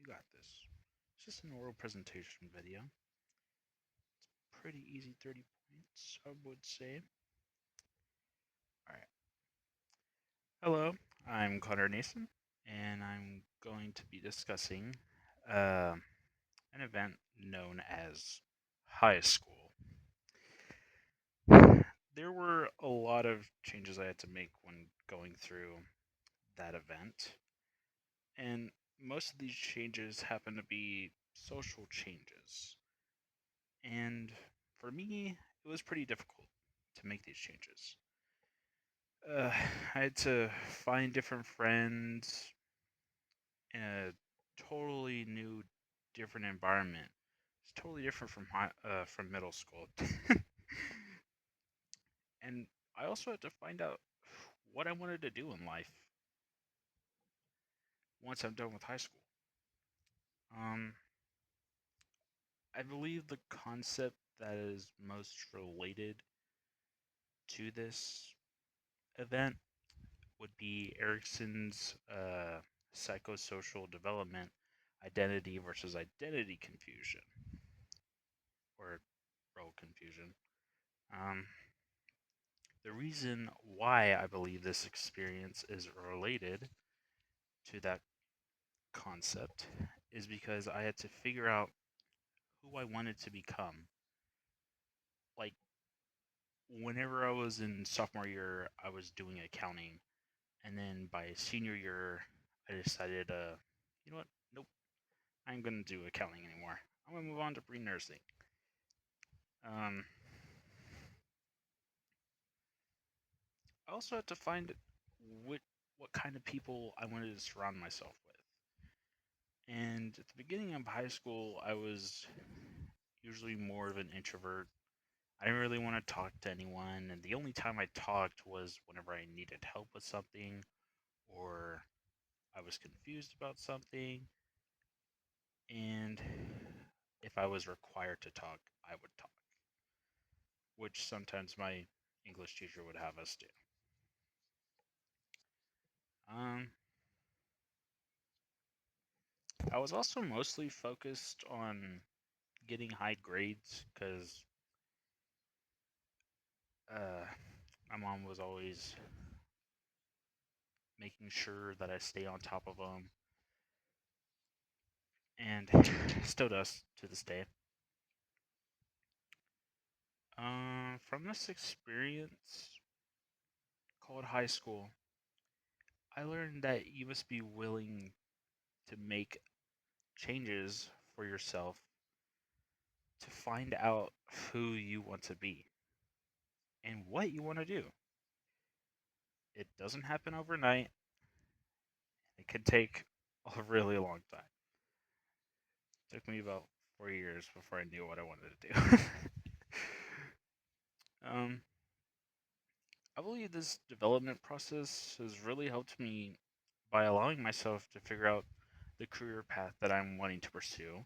got this. It's just an oral presentation video. Pretty easy 30 points, I would say. Alright. Hello, I'm Connor Nason, and I'm going to be discussing uh, an event known as high school. There were a lot of changes I had to make when going through that event, and most of these changes happen to be social changes. And for me, it was pretty difficult to make these changes. I had to find different friends in a totally new, different environment. It's totally different from middle school, and I also had to find out what I wanted to do in life once I'm done with high school. Um, I believe the concept that is most related to this event would be Erickson's psychosocial development, identity versus identity confusion, or role confusion. Um, the reason why I believe this experience is related to that concept is because I had to figure out who I wanted to become. Like, whenever I was in sophomore year, I was doing accounting. And then by senior year, I decided, you know what? Nope, I ain't gonna do accounting anymore. I'm gonna move on to pre-nursing. Um, I also had to find what what kind of people I wanted to surround myself with. And at the beginning of high school, I was usually more of an introvert. I didn't really want to talk to anyone, and the only time I talked was whenever I needed help with something or I was confused about something. And if I was required to talk, I would talk, which sometimes my English teacher would have us do. Um, I was also mostly focused on getting high grades because uh, my mom was always making sure that I stay on top of them, and still does to this day. From this experience called high school, I learned that you must be willing to make changes for yourself to find out who you want to be and what you want to do. It doesn't happen overnight. It can take a really long time. It took me about 4 years before I knew what I wanted to do. um, I believe this development process has really helped me by allowing myself to figure out the career path that I'm wanting to pursue,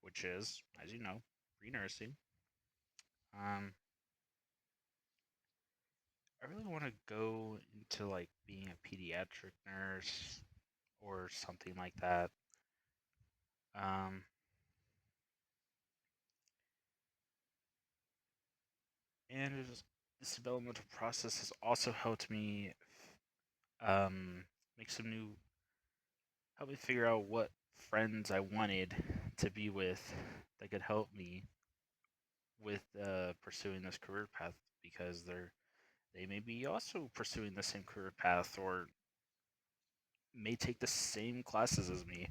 which is, as you know, pre-nursing. Um, I really want to go into like being a pediatric nurse or something like that. Um, and this developmental process has also helped me um, make some new, help me figure out what friends I wanted to be with that could help me with pursuing this career path because they may be also pursuing the same career path or may take the same classes as me.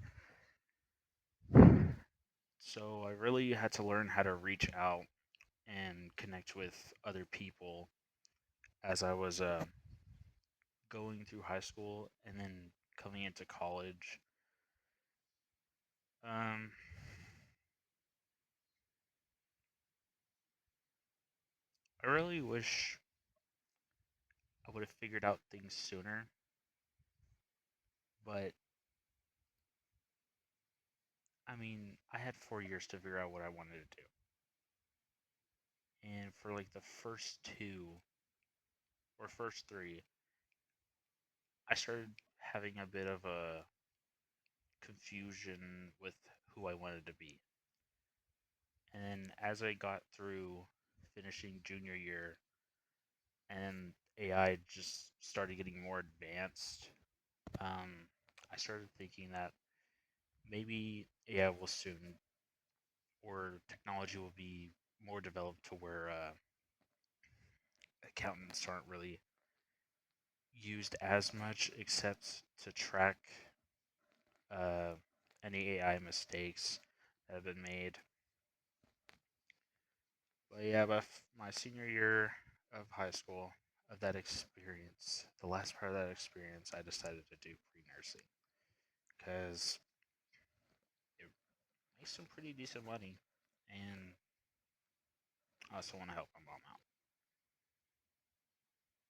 So I really had to learn how to reach out and connect with other people as I was going through high school and then coming into college. Um, I really wish I would have figured out things sooner, but I mean, I had 4 years to figure out what I wanted to do. And for like the first two or first three, I started having a bit of a confusion with who I wanted to be. And as I got through finishing junior year and AI just started getting more advanced, um, I started thinking that maybe AI will soon, or technology will be more developed to where accountants aren't really used as much except to track uh, any AI mistakes that have been made. But yeah, by my senior year of high school, of that experience, the last part of that experience, I decided to do pre nursing because it makes some pretty decent money, and I also want to help my mom out.